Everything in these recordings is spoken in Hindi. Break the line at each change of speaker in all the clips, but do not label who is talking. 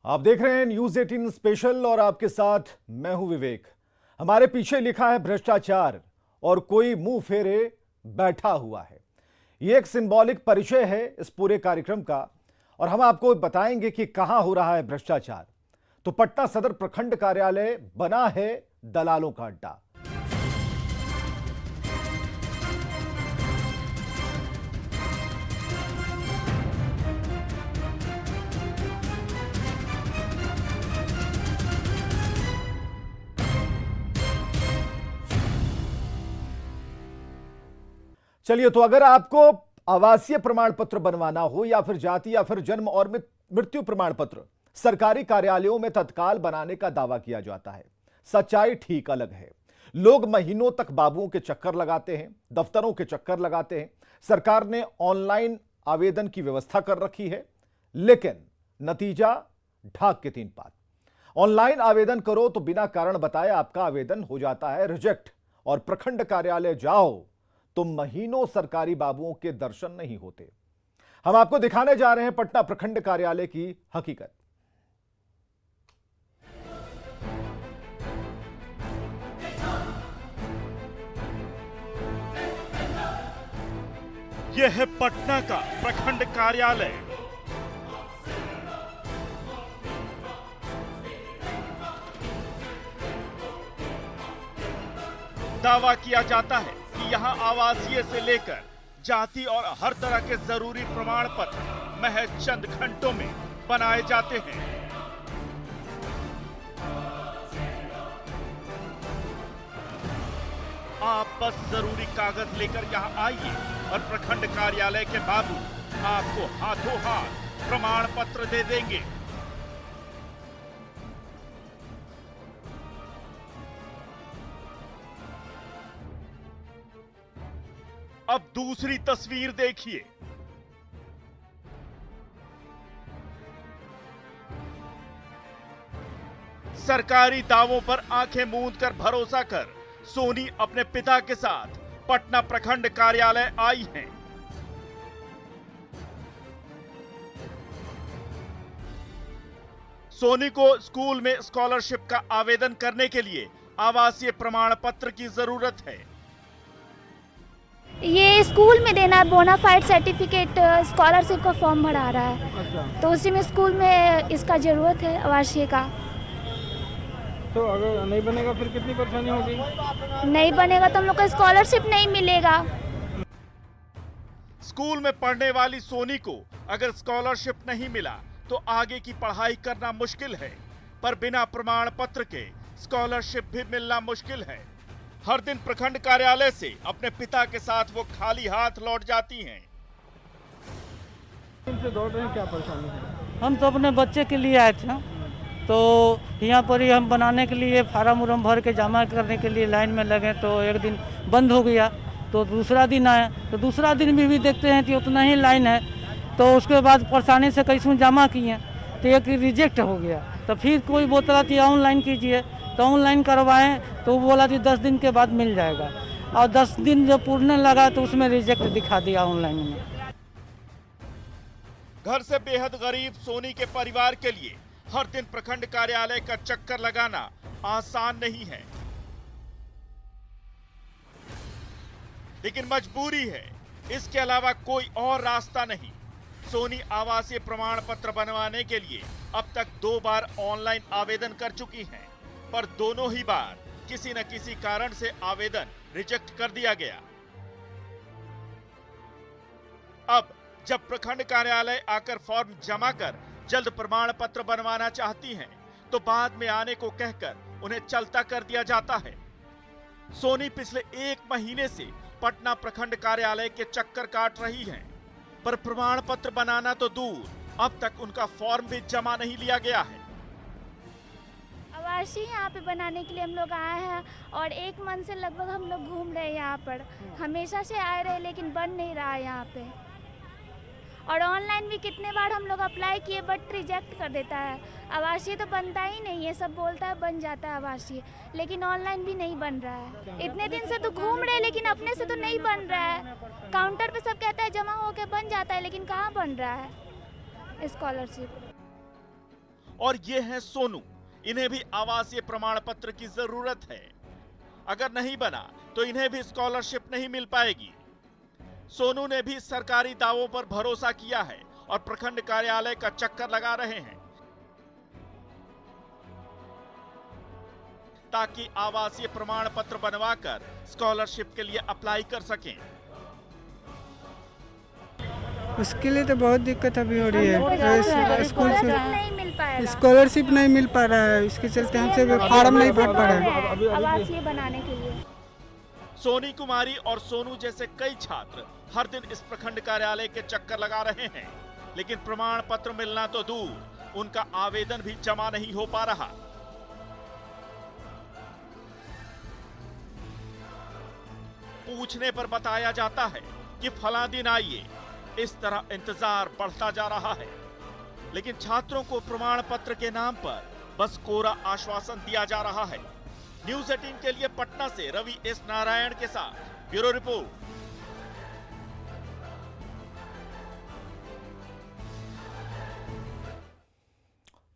आप देख रहे हैं न्यूज 18 स्पेशल और आपके साथ मैं हूं विवेक। हमारे पीछे लिखा है भ्रष्टाचार और कोई मुंह फेरे बैठा हुआ है। यह एक सिंबॉलिक परिचय है इस पूरे कार्यक्रम का और हम आपको बताएंगे कि कहां हो रहा है भ्रष्टाचार। तो पटना सदर प्रखंड कार्यालय बना है दलालों का अड्डा। चलिए, तो अगर आपको आवासीय प्रमाण पत्र बनवाना हो या फिर जाति या फिर जन्म और मृत्यु प्रमाण पत्र सरकारी कार्यालयों में तत्काल बनाने का दावा किया जाता है, सच्चाई ठीक अलग है। लोग महीनों तक बाबुओं के चक्कर लगाते हैं, दफ्तरों के चक्कर लगाते हैं। सरकार ने ऑनलाइन आवेदन की व्यवस्था कर रखी है, लेकिन नतीजा ढाक के तीन पात। ऑनलाइन आवेदन करो तो बिना कारण बताए आपका आवेदन हो जाता है रिजेक्ट, और प्रखंड कार्यालय जाओ तो महीनों सरकारी बाबुओं के दर्शन नहीं होते। हम आपको दिखाने जा रहे हैं पटना प्रखंड कार्यालय की हकीकत।
यह है पटना का प्रखंड कार्यालय। दावा किया जाता है कि यहाँ आवासीय से लेकर जाति और हर तरह के जरूरी प्रमाण पत्र महज चंद घंटों में बनाए जाते हैं। आप बस जरूरी कागज लेकर यहाँ आइए और प्रखंड कार्यालय के बाबू आपको हाथों हाथ प्रमाण पत्र दे देंगे। अब दूसरी तस्वीर देखिए। सरकारी दावों पर आंखें मूंद कर भरोसा कर सोनी अपने पिता के साथ पटना प्रखंड कार्यालय आई हैं। सोनी को स्कूल में स्कॉलरशिप का आवेदन करने के लिए आवासीय प्रमाण पत्र की जरूरत है।
ये स्कूल में देना है, बोनाफाइड सर्टिफिकेट स्कॉलरशिप का फॉर्म भरा रहा है। तो उसी में स्कूल में इसका जरूरत है आवासीय का।
तो अगर नहीं बनेगा फिर कितनी परेशानी होगी?
नहीं बनेगा तो हम लोग को स्कॉलरशिप नहीं मिलेगा।
स्कूल में पढ़ने वाली सोनी को अगर स्कॉलरशिप नहीं मिला तो आगे की पढ़ाई करना मुश्किल है, पर बिना प्रमाण पत्र के स्कॉलरशिप भी मिलना मुश्किल है। हर दिन प्रखंड कार्यालय से अपने पिता के साथ वो खाली हाथ लौट जाती हैं।
इनसे दौड़ रहे हैं, क्या परेशानी है?
हम तो अपने बच्चे के लिए आए थे, तो यहाँ पर ही हम बनाने के लिए फार्म उरम भर के जमा करने के लिए लाइन में लगे, तो एक दिन बंद हो गया। तो दूसरा दिन आए तो दूसरा दिन भी देखते हैं कि उतना ही लाइन है। तो उसके बाद परेशानी से कैसे जमा किए तो एक रिजेक्ट हो गया। तो फिर कोई बोला कि ऑनलाइन कीजिए, तो ऑनलाइन करवाएं तो वो बोला कि 10 दिन के बाद मिल जाएगा, और 10 दिन जब पूर्ण लगा तो उसमें रिजेक्ट दिखा दिया ऑनलाइन में।
घर से बेहद गरीब सोनी के परिवार के लिए हर दिन प्रखंड कार्यालय का चक्कर लगाना आसान नहीं है, लेकिन मजबूरी है। इसके अलावा कोई और रास्ता नहीं। सोनी आवासीय प्रमाण पत्र बनवाने के लिए अब तक 2 बार ऑनलाइन आवेदन कर चुकी हैं, पर दोनों ही बार किसी न किसी कारण से आवेदन रिजेक्ट कर दिया गया। अब जब प्रखंड कार्यालय आकर फॉर्म जमा कर जल्द प्रमाण पत्र बनवाना चाहती हैं, तो बाद में आने को कहकर उन्हें चलता कर दिया जाता है। सोनी पिछले 1 महीने से पटना प्रखंड कार्यालय के चक्कर काट रही हैं, पर प्रमाण पत्र बनाना तो दूर, अब तक उनका फॉर्म भी जमा नहीं लिया गया है।
आवासीय यहाँ पे बनाने के लिए हम लोग आए हैं और 1 मंथ से लगभग हम लोग घूम रहे हैं यहाँ पर। हमेशा से आए रहे लेकिन बन नहीं रहा है यहाँ पे। और ऑनलाइन भी कितने बार हम लोग अप्लाई किए बट रिजेक्ट कर देता है। आवासीय तो बनता ही नहीं है, सब बोलता है बन जाता है आवासीय, लेकिन ऑनलाइन भी नहीं बन रहा है। इतने दिन से तो घूम रहे लेकिन अपने से तो नहीं बन रहा है। काउंटर पे सब कहता है जमा होके बन जाता है, लेकिन कहाँ बन रहा है स्कॉलरशिप।
और ये हैं सोनू। इन्हें भी आवासीय प्रमाण पत्र की जरूरत है। अगर नहीं बना तो इन्हें भी स्कॉलरशिप नहीं मिल पाएगी। सोनू ने भी सरकारी दावों पर भरोसा किया है और प्रखंड कार्यालय का चक्कर लगा रहे हैं ताकि आवासीय प्रमाण पत्र बनवाकर स्कॉलरशिप के लिए अप्लाई कर सकें।
उसके लिए तो बहुत दिक्कत अभी हो रही है। स्कूल से
नहीं मिल पाएगा,
स्कॉलरशिप नहीं मिल पा रहा है, इसके चलते हमसे फॉर्म नहीं भर पा रहा है
आवासीय बनाने के लिए।
सोनी कुमारी और सोनू जैसे कई छात्र हर दिन इस प्रखंड कार्यालय के चक्कर लगा रहे हैं, लेकिन प्रमाण पत्र मिलना तो दूर, उनका आवेदन भी जमा नहीं हो पा रहा। पूछने पर बताया जाता है कि फला दिन आइए। इस तरह इंतजार बढ़ता जा रहा है, लेकिन छात्रों को प्रमाण पत्र के नाम पर बस कोरा आश्वासन दिया जा रहा है। न्यूज़ 18 के लिए पटना से रवि एस नारायण के साथ ब्यूरो रिपोर्ट।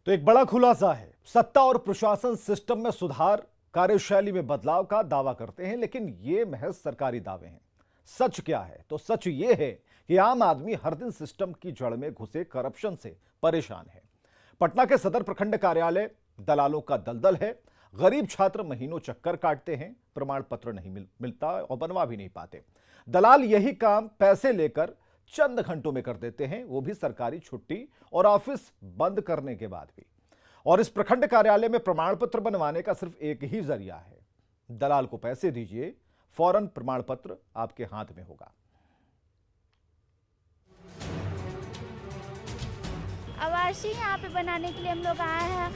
तो एक बड़ा खुलासा है, सत्ता और प्रशासन सिस्टम में सुधार, कार्यशैली में बदलाव का दावा करते हैं, लेकिन ये महज सरकारी दावे हैं। सच क्या है? तो सच ये है कि आम आदमी हर दिन सिस्टम की जड़ में घुसे करप्शन से परेशान है। पटना के सदर प्रखंड कार्यालय दलालों का दलदल है। गरीब छात्र महीनों चक्कर काटते हैं, प्रमाण पत्र नहीं मिलता और बनवा भी नहीं पाते। दलाल यही काम पैसे लेकर चंद घंटों में कर देते हैं, वो भी सरकारी छुट्टी और ऑफिस बंद करने के बाद भी। और इस प्रखंड कार्यालय में प्रमाण पत्र बनवाने का सिर्फ एक ही जरिया है, दलाल को पैसे दीजिए, फौरन प्रमाण पत्र आपके हाथ में होगा।
आवासीय यहाँ पे बनाने के लिए हम लोग आए हैं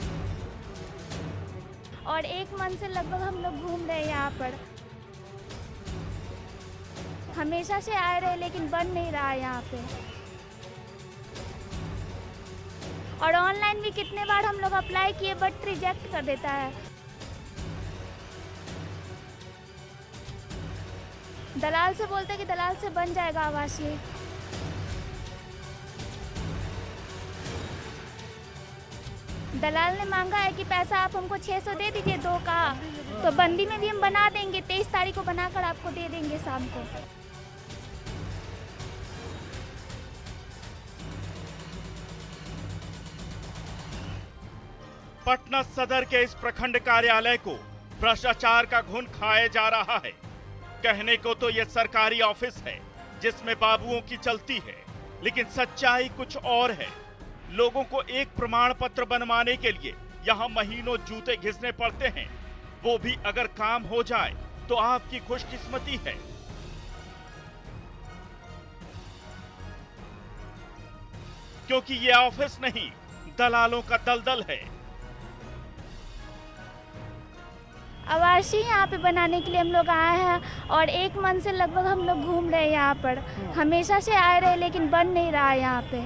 और 1 मंथ से लगभग हम लोग घूम रहे हैं यहाँ पर। हमेशा से आए रहे लेकिन बन नहीं रहा है यहाँ पे। और ऑनलाइन भी कितने बार हम लोग अप्लाई किए बट रिजेक्ट कर देता है। दलाल से बोलते कि दलाल से बन जाएगा आवासीय। दलाल ने मांगा है कि पैसा आप हमको 600 दे दीजिए 2 का, तो बंदी में भी हम बना देंगे, 23 तारीख को बनाकर आपको दे देंगे शाम को।
पटना सदर के इस प्रखंड कार्यालय को भ्रष्टाचार का घुन खाया जा रहा है। कहने को तो यह सरकारी ऑफिस है जिसमें बाबुओं की चलती है, लेकिन सच्चाई कुछ और है। लोगों को एक प्रमाण पत्र बनवाने के लिए यहाँ महीनों जूते घिसने पड़ते हैं, वो भी अगर काम हो जाए तो आपकी खुशकिस्मती है। क्योंकि ये ऑफिस नहीं, दलालों का दलदल है।
आवासीय यहाँ पे बनाने के लिए हम लोग आए हैं और 1 मंथ से लगभग हम लोग घूम रहे हैं यहाँ पर। हमेशा से आए रहे लेकिन बन नहीं रहा है यहाँ पे।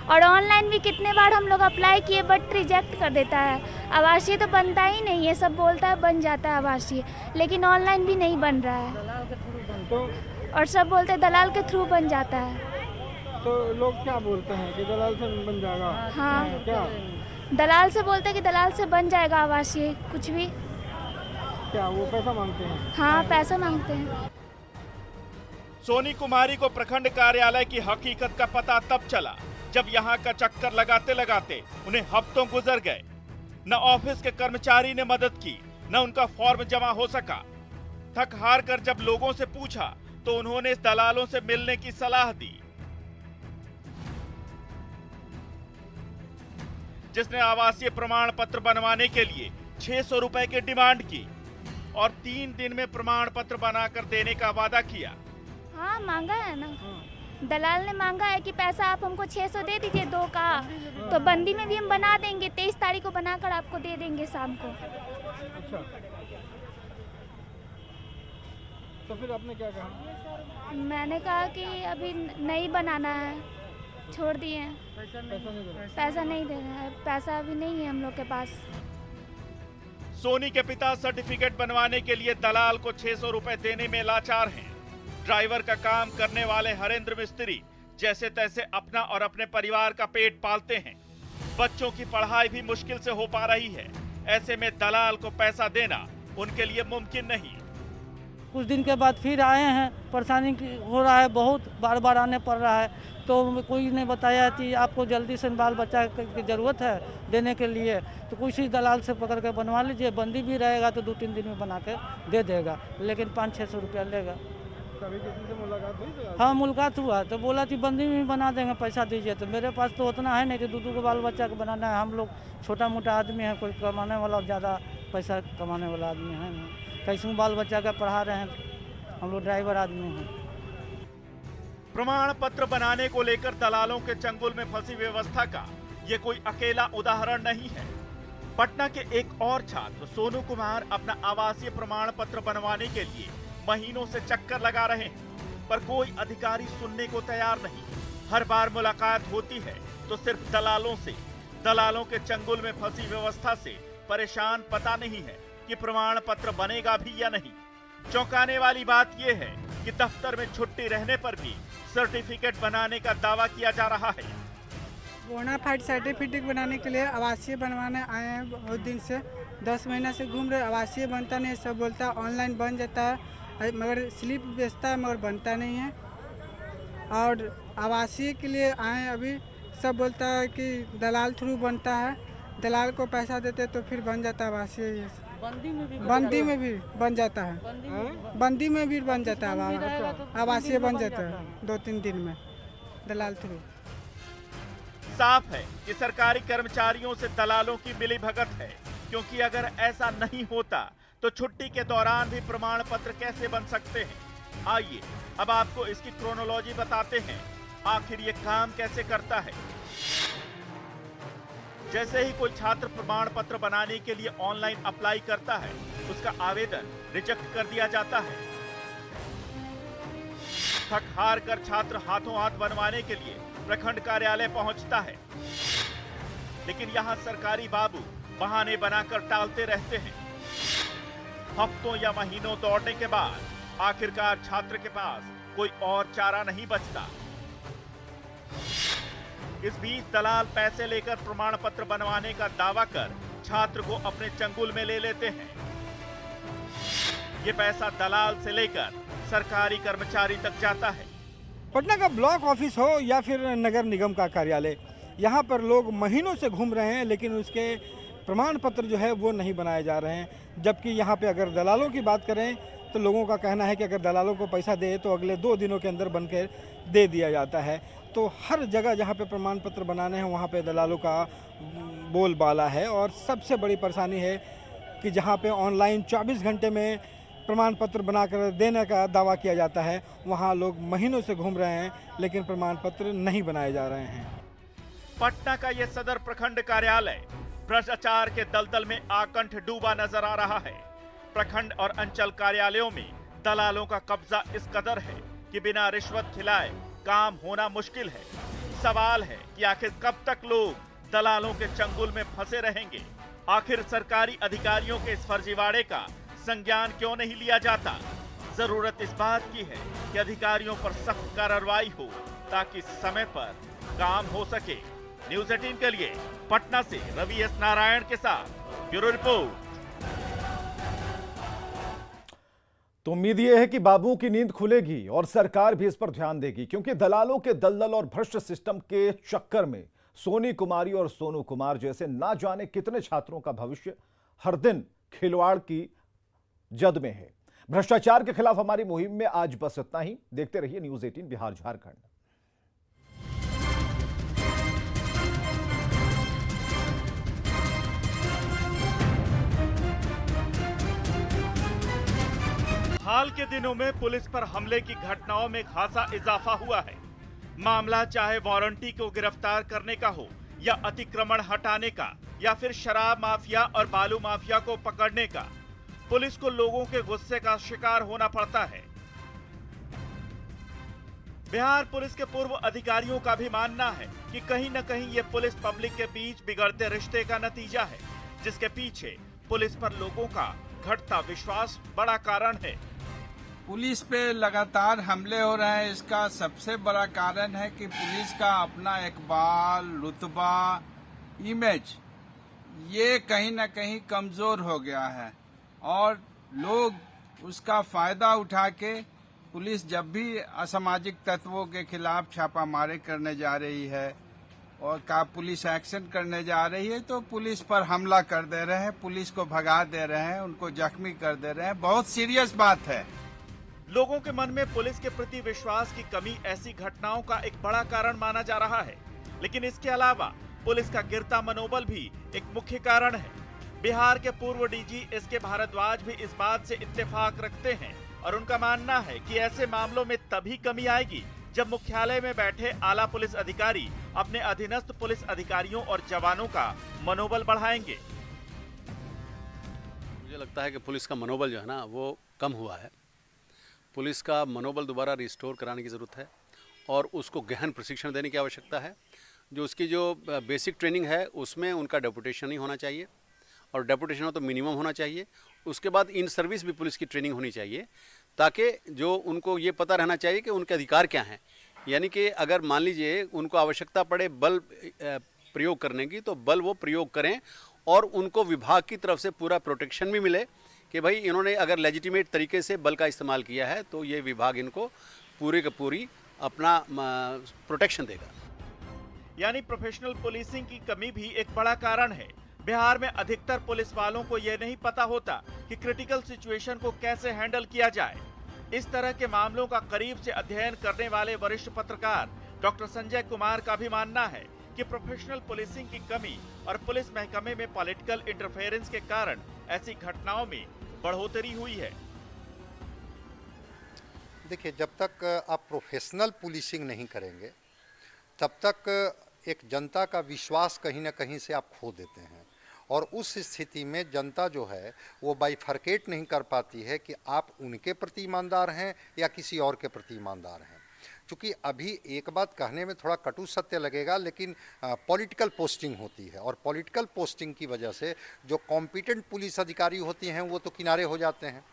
और ऑनलाइन भी कितने बार हम लोग अप्लाई किए बट रिजेक्ट कर देता है। आवासीय तो बनता ही नहीं है, सब बोलता है बन जाता है आवासीय, लेकिन ऑनलाइन भी नहीं बन रहा है। और सब बोलते हैं दलाल के थ्रू बन जाता है।
तो लोग क्या बोलते हैं कि दलाल से बन जाएगा?
हाँ,
क्या
दलाल से बोलते हैं कि दलाल से बन जाएगा आवासीय, कुछ भी।
क्या वो पैसा मांगते हैं?
हाँ, पैसा मांगते हैं।
सोनी कुमारी को प्रखंड कार्यालय की हकीकत का पता तब चला जब यहाँ का चक्कर लगाते लगाते उन्हें हफ्तों गुजर गए। न ऑफिस के कर्मचारी ने मदद की, न उनका फॉर्म जमा हो सका। थक हार कर जब लोगों से पूछा तो उन्होंने दलालों से मिलने की सलाह दी, जिसने आवासीय प्रमाण पत्र बनवाने के लिए 600 रुपए की डिमांड की और 3 दिन में प्रमाण पत्र बनाकर देने का वादा किया।
हाँ, मांगा है ना। दलाल ने मांगा है कि पैसा आप हमको 600 दे दीजिए 2 का, तो बंदी में भी हम बना देंगे, 23 तारीख को बनाकर आपको दे देंगे शाम को।
अच्छा, तो फिर आपने क्या कहा?
मैंने कहा कि अभी नहीं बनाना है, छोड़ दिए हैं। पैसा नहीं दे रहा है, पैसा अभी नहीं है हम लोग के पास।
सोनी के पिता सर्टिफिकेट बनवाने के लिए दलाल को 600 रुपए देने में लाचार हैं। ड्राइवर का काम करने वाले हरेंद्र मिस्त्री जैसे तैसे अपना और अपने परिवार का पेट पालते हैं। बच्चों की पढ़ाई भी मुश्किल से हो पा रही है। ऐसे में दलाल को पैसा देना उनके लिए मुमकिन नहीं।
कुछ दिन के बाद फिर आए हैं, परेशानी हो रहा है, बहुत बार बार आने पड़ रहा है। तो कोई ने बताया कि आपको जल्दी से बाल बच्चा की ज़रूरत है देने के लिए, तो किसी दलाल से पकड़ के बनवा लीजिए, बंदी भी रहेगा तो 2-3 दिन में बना के दे देगा, लेकिन 500-600 रुपया लेगा।
कभी किसी से मुलाकात हुई तो
हाँ, मुलाकात हुआ तो बोला कि बंदी में बना देंगे, पैसा दीजिए। तो मेरे पास तो उतना है नहीं कि 2-2 को बाल बच्चा को बनाना है। हम लोग छोटा मोटा आदमी है, कोई कमाने वाला ज़्यादा पैसा कमाने वाला आदमी है नहीं। कैसे बाल बच्चा का पढ़ा रहे हैं, हम लोग ड्राइवर आदमी हैं।
प्रमाण पत्र बनाने को लेकर दलालों के चंगुल में फंसी व्यवस्था का ये कोई अकेला उदाहरण नहीं है। पटना के एक और छात्र सोनू कुमार अपना आवासीय प्रमाण पत्र बनवाने के लिए महीनों से चक्कर लगा रहे हैं, पर कोई अधिकारी सुनने को तैयार नहीं। हर बार मुलाकात होती है तो सिर्फ दलालों से। दलालों के चंगुल में फंसी व्यवस्था से परेशान पता नहीं है कि प्रमाण पत्र बनेगा भी या नहीं। चौंकाने वाली बात यह है कि दफ्तर में छुट्टी रहने पर भी सर्टिफिकेट बनाने का दावा किया जा रहा है।
बोनाफाइड सर्टिफिकेट बनाने के लिए आवासीय बनवाने आए हैं, बहुत दिन से 10 महीना से घूम रहे। आवासीय बनता नहीं, सब बोलता है ऑनलाइन बन जाता है, मगर स्लिप बेचता है मगर बनता नहीं है। और आवासीय के लिए आए अभी, सब बोलता है कि दलाल थ्रू बनता है, दलाल को पैसा देते तो फिर बन जाता है आवासीय। बंदी में भी बन जाता है, बंदी में भी बन जाता है, आवासीय बन जाता है 2-3 दिन में दलाल थ्रू।
साफ है कि सरकारी कर्मचारियों से दलालों की मिलीभगत है, क्योंकि अगर ऐसा नहीं होता तो छुट्टी के दौरान भी प्रमाण पत्र कैसे बन सकते हैं। आइए अब आपको इसकी क्रोनोलॉजी बताते हैं, आखिर ये काम कैसे करता है। जैसे ही कोई छात्र प्रमाण पत्र बनाने के लिए ऑनलाइन अप्लाई करता है, उसका आवेदन रिजेक्ट कर दिया जाता है। थक हार कर छात्र हाथों हाथ बनवाने के लिए प्रखंड कार्यालय पहुंचता है, लेकिन यहां सरकारी बाबू बहाने बनाकर टालते रहते हैं। हफ्तों या महीनों दौड़ने के बाद आखिरकार छात्र के पास कोई और चारा नहीं बचता। इस बीच दलाल पैसे लेकर प्रमाण पत्र बनवाने का दावा कर छात्र को अपने चंगुल में ले लेते हैं। ये पैसा दलाल से लेकर सरकारी कर्मचारी तक जाता है।
पटना का ब्लॉक ऑफिस हो या फिर नगर निगम का कार्यालय, यहाँ पर लोग महीनों से घूम रहे हैं, लेकिन उसके प्रमाण पत्र जो है वो नहीं बनाए जा रहे हैं। जबकि यहाँ पे अगर दलालों की बात करें तो लोगों का कहना है कि अगर दलालों को पैसा दे तो अगले 2 दिनों के अंदर बनकर दे दिया जाता है। तो हर जगह जहाँ पे प्रमाण पत्र बनाने हैं वहाँ पे दलालों का बोलबाला है। और सबसे बड़ी परेशानी है कि जहाँ पे ऑनलाइन 24 घंटे में प्रमाण पत्र बनाकर देने का दावा किया जाता है, वहाँ लोग महीनों से घूम रहे हैं, लेकिन प्रमाण पत्र नहीं बनाए जा रहे हैं।
पटना का यह सदर प्रखंड कार्यालय भ्रष्टाचार के दलदल में आकंठ डूबा नजर आ रहा है। प्रखंड और अंचल कार्यालयों में दलालों का कब्जा इस कदर है कि बिना रिश्वत खिलाए काम होना मुश्किल है। सवाल है कि आखिर कब तक लोग दलालों के चंगुल में फंसे रहेंगे। आखिर सरकारी अधिकारियों के इस फर्जीवाड़े का संज्ञान क्यों नहीं लिया जाता। जरूरत इस बात की है कि अधिकारियों पर सख्त कार्रवाई हो ताकि समय पर काम हो सके। न्यूज़ 18 के लिए पटना से रवि एस नारायण के साथ ब्यूरो रिपोर्ट।
तो उम्मीद यह है कि बाबुओं की नींद खुलेगी और सरकार भी इस पर ध्यान देगी, क्योंकि दलालों के दलदल और भ्रष्ट सिस्टम के चक्कर में सोनी कुमारी और सोनू कुमार जैसे ना जाने कितने छात्रों का भविष्य हर दिन खिलवाड़ की जद में है। भ्रष्टाचार के खिलाफ हमारी मुहिम में आज बस इतना ही। देखते रहिए न्यूज़ 18 बिहार झारखंड।
हाल के दिनों में पुलिस पर हमले की घटनाओं में खासा इजाफा हुआ है। मामला चाहे वारंटी को गिरफ्तार करने का हो या अतिक्रमण हटाने का या फिर शराब माफिया और बालू माफिया को पकड़ने का, पुलिस को लोगों के गुस्से का शिकार होना पड़ता है। बिहार पुलिस के पूर्व अधिकारियों का भी मानना है कि कहीं न कहीं ये पुलिस पब्लिक के बीच बिगड़ते रिश्ते का नतीजा है, जिसके पीछे पुलिस पर लोगों का घटता विश्वास बड़ा कारण है।
पुलिस पे लगातार हमले हो रहे हैं, इसका सबसे बड़ा कारण है कि पुलिस का अपना इकबाल, रुतबा इमेज ये कहीं ना कहीं कमजोर हो गया है और लोग उसका फायदा उठा के पुलिस जब भी असामाजिक तत्वों के खिलाफ छापामारी करने जा रही है और पुलिस एक्शन करने जा रही है तो पुलिस पर हमला कर दे रहे हैं, पुलिस को भगा दे रहे हैं, उनको जख्मी कर दे रहे हैं। बहुत सीरियस बात है।
लोगों के मन में पुलिस के प्रति विश्वास की कमी ऐसी घटनाओं का एक बड़ा कारण माना जा रहा है, लेकिन इसके अलावा पुलिस का गिरता मनोबल भी एक मुख्य कारण है। बिहार के पूर्व डीजी एसके भारद्वाज भी इस बात से इत्तेफाक रखते हैं और उनका मानना है कि ऐसे मामलों में तभी कमी आएगी जब मुख्यालय में बैठे आला पुलिस अधिकारी अपने अधीनस्थ पुलिस अधिकारियों और जवानों का मनोबल बढ़ाएंगे।
मुझे लगता है कि पुलिस का मनोबल जो है ना वो कम हुआ है। पुलिस का मनोबल दोबारा रिस्टोर कराने की ज़रूरत है और उसको गहन प्रशिक्षण देने की आवश्यकता है। जो उसकी जो बेसिक ट्रेनिंग है उसमें उनका डेपुटेशन ही होना चाहिए और डेपुटेशन हो तो मिनिमम होना चाहिए। उसके बाद इन सर्विस भी पुलिस की ट्रेनिंग होनी चाहिए ताकि जो उनको ये पता रहना चाहिए कि उनके अधिकार क्या हैं। यानी कि अगर मान लीजिए उनको आवश्यकता पड़े बल प्रयोग करने की तो बल वो प्रयोग करें और उनको विभाग की तरफ से पूरा प्रोटेक्शन भी मिले कि भाई इन्होंने अगर लेजिटिमेट तरीके से बल का इस्तेमाल किया है तो ये विभाग इनको पूरी की पूरी अपना प्रोटेक्शन देगा।
यानी प्रोफेशनल पुलिसिंग की कमी भी एक बड़ा कारण है। बिहार में अधिकतर पुलिस वालों को यह नहीं पता होता कि क्रिटिकल सिचुएशन को कैसे हैंडल किया जाए। इस तरह के मामलों का करीब से अध्ययन करने वाले वरिष्ठ पत्रकार डॉक्टर संजय कुमार का भी मानना है कि प्रोफेशनल पुलिसिंग की कमी और पुलिस महकमे में पॉलिटिकल इंटरफेरेंस के कारण ऐसी घटनाओं में बढ़ोतरी हुई है।
देखिए, जब तक आप प्रोफेशनल पुलिसिंग नहीं करेंगे तब तक एक जनता का विश्वास कहीं ना कहीं से आप खो देते हैं और उस स्थिति में जनता जो है वो बाइफरकेट नहीं कर पाती है कि आप उनके प्रति ईमानदार हैं या किसी और के प्रति ईमानदार हैं। क्योंकि अभी एक बात कहने में थोड़ा कटु सत्य लगेगा, लेकिन पॉलिटिकल पोस्टिंग होती है और पॉलिटिकल पोस्टिंग की वजह से जो कॉम्पिटेंट पुलिस अधिकारी होती हैं वो तो किनारे हो जाते हैं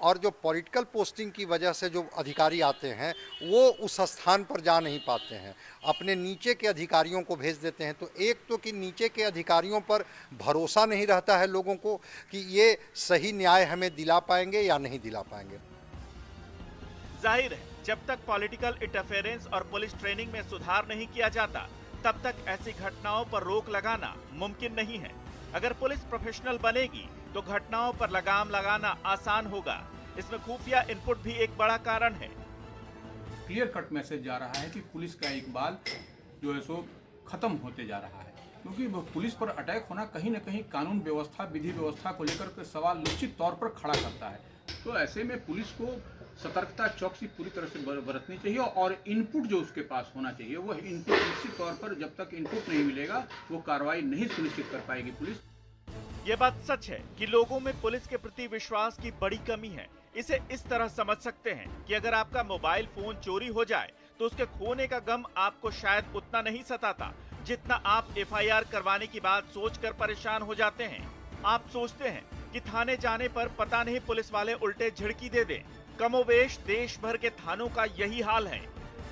और जो पॉलिटिकल पोस्टिंग की वजह से जो अधिकारी आते हैं वो उस स्थान पर जा नहीं पाते हैं, अपने नीचे के अधिकारियों को भेज देते हैं। तो एक तो कि नीचे के अधिकारियों पर भरोसा नहीं रहता है लोगों को कि ये सही न्याय हमें दिला पाएंगे या नहीं दिला पाएंगे।
जाहिर है जब तक पॉलिटिकल इंटरफेरेंस और पुलिस ट्रेनिंग में सुधार नहीं किया जाता तब तक ऐसी घटनाओं पर रोक लगाना मुमकिन नहीं है। अगर पुलिस प्रोफेशनल बनेगी तो घटनाओं पर लगाम लगाना आसान होगा। इसमें खुफिया इनपुट भी एक बड़ा कारण है।
क्लियर कट मैसेज जा रहा है कि पुलिस का इकबाल जो है सो खत्म होते जा रहा है, क्योंकि पुलिस पर अटैक होना कहीं न कहीं कानून व्यवस्था, विधि व्यवस्था को लेकर के सवाल निश्चित तौर पर खड़ा करता है। तो ऐसे में पुलिस को सतर्कता, चौकसी पूरी तरह से बरतनी चाहिए और इनपुट जो उसके पास होना चाहिए वह इनपुट निश्चित तौर पर जब तक इनपुट नहीं मिलेगा वो कार्रवाई नहीं सुनिश्चित कर पाएगी पुलिस।
ये बात सच है कि लोगों में पुलिस के प्रति विश्वास की बड़ी कमी है। इसे इस तरह समझ सकते हैं कि अगर आपका मोबाइल फोन चोरी हो जाए तो उसके खोने का गम आपको शायद उतना नहीं सताता जितना आप एफआईआर करवाने की बात सोचकर परेशान हो जाते हैं। आप सोचते हैं कि थाने जाने पर पता नहीं पुलिस वाले उल्टे झिड़की दे दें। कमोबेश देश भर के थानों का यही हाल है।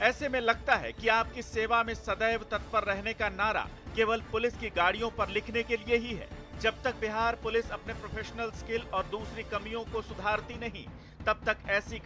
ऐसे में लगता है कि आपकी सेवा में सदैव तत्पर रहने का नारा केवल पुलिस की गाड़ियों पर लिखने के लिए ही है। जब तक बिहार पुलिस अपने प्रोफेशनल स्किल और दूसरी कमियों को सुधारती नहीं तब तक ऐसी